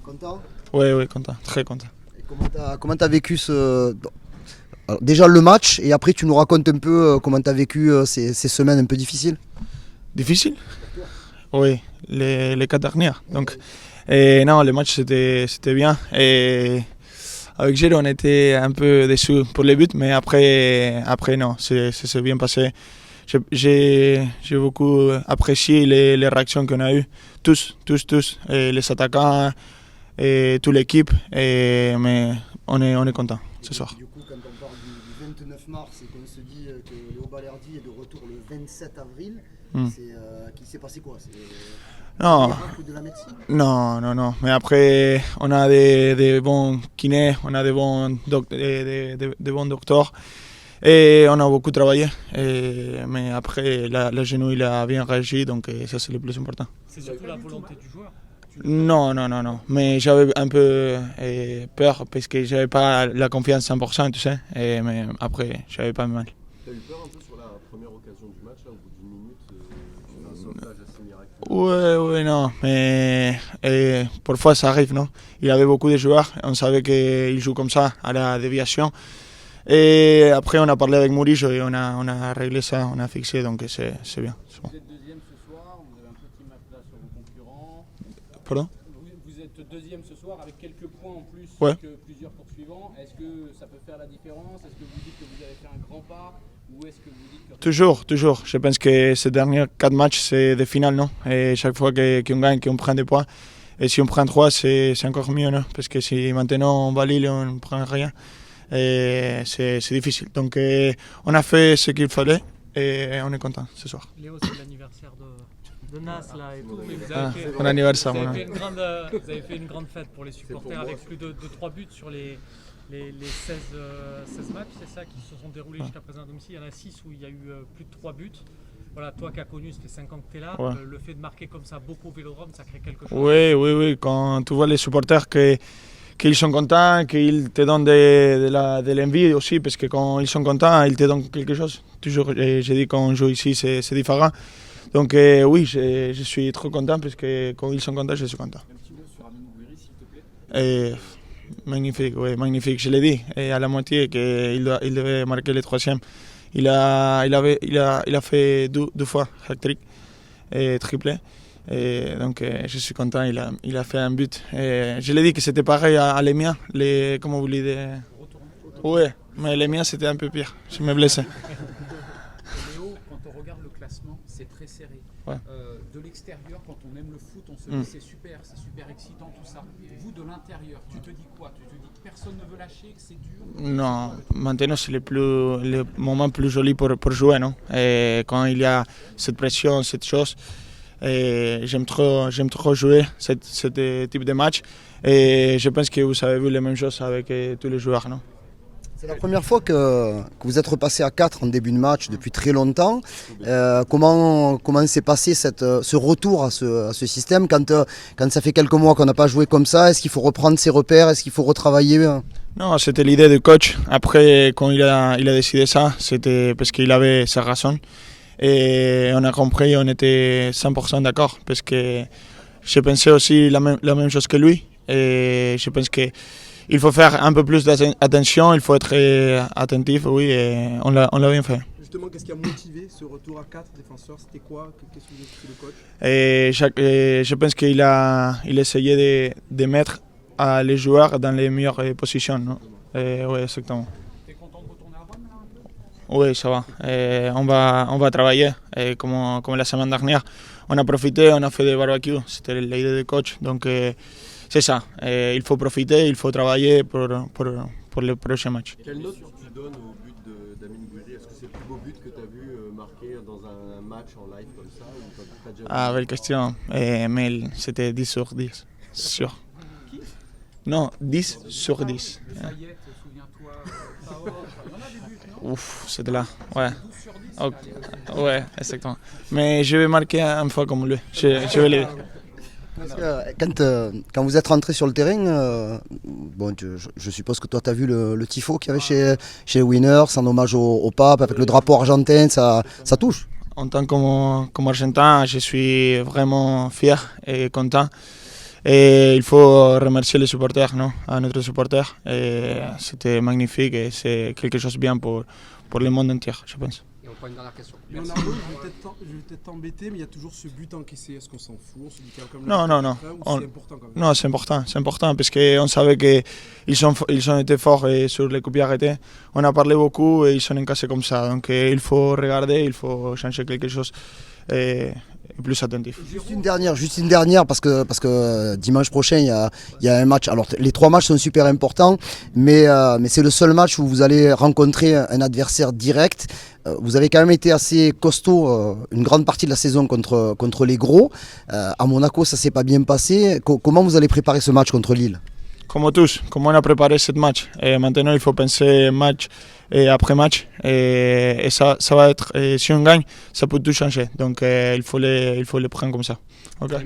Content? Oui, content, très content. Et comment t'as vécu Alors, déjà le match et après tu nous racontes un peu comment t'as vécu ces semaines un peu difficiles? Difficile? Oui, les 4 dernières. Donc, et non, le match c'était bien. Et avec Gilles, on était un peu déçus pour les buts, mais après non, c'est bien passé. J'ai beaucoup apprécié les réactions qu'on a eues, tous, et les attaquants et toute l'équipe, mais on est content ce soir. Du coup, quand on parle du 29 mars et qu'on se dit que Léo Balerdi est de retour le 27 avril, qu'il s'est passé quoi? Non, De la médecine? non. Mais après, on a des bons kinés, on a des bons docteurs et on a beaucoup travaillé. Mais après, le genou il a bien réagi, donc ça c'est le plus important. C'est surtout la volonté du joueur. Non. Mais j'avais un peu peur parce que j'avais pas la confiance 100%, tu sais. Mais après, j'avais pas mal. T'as eu peur un peu sur la première occasion du match, là, au bout d'une minute, tu fais un sauvetage assez miraculeux. Oui, non, mais parfois ça arrive, non? Il y avait beaucoup de joueurs, on savait qu'ils jouent comme ça à la déviation. Et après, on a parlé avec Murillo et on a réglé ça, on a fixé, donc c'est bien. C'est bon. Vous êtes deuxième ce soir, vous avez un petit match là sur vos concurrents. Pardon? Vous êtes deuxième ce soir avec quelques points en plus Ouais. que plusieurs poursuivants. Est-ce que ça peut faire la différence? Est-ce que vous dites que vous avez fait un grand pas? Ou est-ce que vous dites que... Toujours. Je pense que ces derniers 4 matchs, c'est des finales, non? Et chaque fois qu'on gagne, qu'on prend des points. Et si on prend 3, c'est encore mieux, non? Parce que si maintenant on va à Lille, on ne prend rien. Et c'est difficile. Donc on a fait ce qu'il fallait et on est content ce soir. Léo, c'est l'anniversaire de Nas là et tout. Mais vous Ah, avez fait, bon anniversaire, vous mon avez ami. vous avez fait une grande fête pour les supporters avec plus de 3 buts sur les 16 matchs, c'est ça, qui se sont déroulés jusqu'à présent à domicile. Il y en a 6 où il y a eu plus de 3 buts. Voilà, toi qui as connu, ça fait 5 ans que tu es là, Ouais. le fait de marquer comme ça beaucoup au Vélodrome, ça crée quelque chose. Oui. Quand tu vois les supporters qu'ils sont contents, qu'ils te donnent de l'envie aussi, parce que quand ils sont contents, ils te donnent quelque chose. Toujours, j'ai dit quand on joue ici, c'est différent. Donc oui, je suis trop content, parce que quand ils sont contents, je suis content. Un petit mot sur Amine Gouiri, s'il te plaît. Magnifique, je l'ai dit. Et à la moitié qu'il devait marquer le troisième. Il a fait deux fois hat-trick et triplé. Et donc je suis content, il a fait un but. Et je l'ai dit que c'était pareil à les miens, comment vous dites? Oui, mais les miens c'était un peu pire, je me blessais. Léo, quand on regarde le classement, c'est très serré. Ouais. De l'extérieur, quand on aime le foot, on se dit c'est super excitant tout ça. Vous, de l'intérieur, tu te dis quoi? Tu te dis que personne ne veut lâcher, que c'est dur? Non, maintenant c'est le moment plus joli pour jouer, non? Et quand il y a cette pression, cette chose, j'aime trop jouer ce type de match. Et je pense que vous avez vu les mêmes choses avec tous les joueurs, non? C'est la première fois que vous êtes repassé à 4 en début de match depuis très longtemps. Comment s'est passé ce retour à ce système quand ça fait quelques mois qu'on n'a pas joué comme ça? Est-ce qu'il faut reprendre ses repères? Est-ce qu'il faut retravailler? Non, c'était l'idée du coach. Après, quand il a décidé ça, c'était parce qu'il avait sa raison. Et on a compris, on était 100% d'accord. Parce que je pensais aussi la même chose que lui. Et je pense qu'il faut faire un peu plus d'attention, il faut être attentif, oui, et on l'a bien fait. Justement, qu'est-ce qui a motivé ce retour à 4 défenseurs? C'était quoi? Qu'est-ce que vous avez dit le coach? Et je pense qu'il il essayait de mettre les joueurs dans les meilleures positions. Non? Oui, exactement. T'es content de retourner à Rome là un peu? Oui, ça va. On va travailler. Comme la semaine dernière, on a profité, on a fait des barbecues. C'était l'idée du coach. Donc c'est ça. Il faut profiter, il faut travailler pour le prochain match. Quelle note tu donnes au but d'Amine Gouiri? Est-ce que c'est le plus beau but que tu as vu marqué dans un match en live comme ça, ou t'as déjà vu? Ah, belle question. Mais c'était 10 sur 10, sûr. Non, 10 sur 10. Fayette, souviens-toi, Paor, il y en a des buts, non? Ouf, c'était là. Ouais. 12 sur 10, Ok. Ouais, exactement. Mais je vais marquer une fois comme lui. Je vais l'aider. Parce que quand vous êtes rentré sur le terrain, je suppose que toi tu as vu le tifo qu'il y avait chez Winners, en hommage au pape, avec le drapeau argentin, ça touche. En tant qu'Argentin, je suis vraiment fier et content. Et il faut remercier les supporters, non, à notre supporter. C'était magnifique et c'est quelque chose de bien pour le monde entier, je pense. Et on prend une dernière question. Leonardo, je vais peut-être t'embêter, mais il y a toujours ce but encaissé. Est-ce qu'on s'en fout? On se dit qu'il y a comme Non. c'est important quand même. Non, c'est important parce qu'on savait qu'ils ont été forts sur les coups arrêtés. On a parlé beaucoup et ils sont encaissés comme ça. Donc il faut regarder, il faut changer quelque chose et plus attentif. Juste une dernière parce que dimanche prochain il y a un match. Alors les 3 matchs sont super importants, mais c'est le seul match où vous allez rencontrer un adversaire direct. Vous avez quand même été assez costaud une grande partie de la saison contre les gros. À Monaco, ça s'est pas bien passé. Comment vous allez préparer ce match contre Lille? Comme tous, comme on a préparé ce match. Et maintenant, il faut penser match et après match. Et ça va être, si on gagne, ça peut tout changer. Donc il faut les prendre comme ça. Okay.